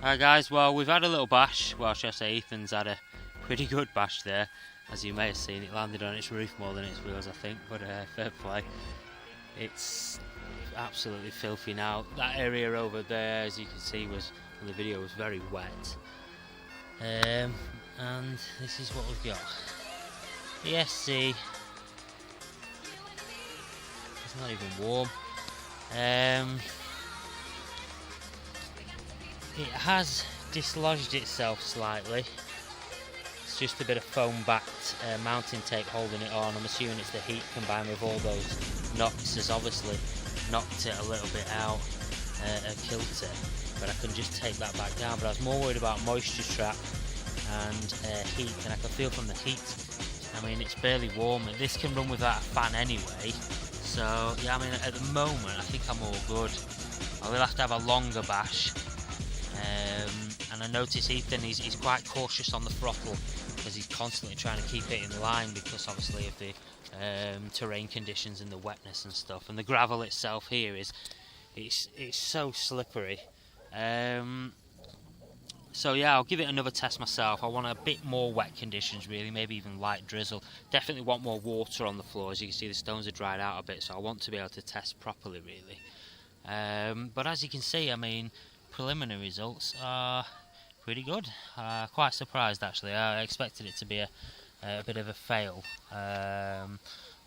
Alright guys, well we've had a little bash. Well, should I say Ethan's had a pretty good bash there. As you may have seen, it landed on its roof more than its wheels, I think, but fair play. It's absolutely filthy now. That area over there, as you can see, was on the video, was very wet. And this is what we've got. ESC. It's not even warm. It has dislodged itself slightly. It's just a bit of foam-backed mounting tape holding it on. I'm assuming it's the heat combined with all those knocks has obviously knocked it a little bit out, killed it. But I can just take that back down. But I was more worried about moisture trap and heat, and I can feel from the heat. I mean, it's barely warm, and this can run without a fan anyway. So yeah, I mean, at the moment, I think I'm all good. I will have to have a longer bash. And I notice Ethan, he's quite cautious on the throttle because he's constantly trying to keep it in line because obviously of the terrain conditions and the wetness and stuff. And the gravel itself here it's so slippery. So yeah, I'll give it another test myself. I want a bit more wet conditions really, maybe even light drizzle. Definitely want more water on the floor. As you can see, the stones are dried out a bit, so I want to be able to test properly really. But as you can see, I mean, preliminary results are pretty good. Quite surprised actually. I expected it to be a bit of a fail,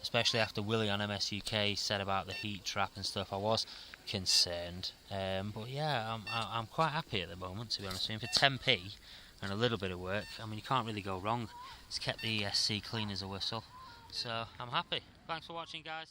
especially after Willie on MSUK said about the heat trap and stuff. I was concerned, but yeah, I'm quite happy at the moment, to be honest with you. For 10p and a little bit of work, I mean, you can't really go wrong. It's kept the ESC clean as a whistle, so I'm happy. Thanks for watching, guys.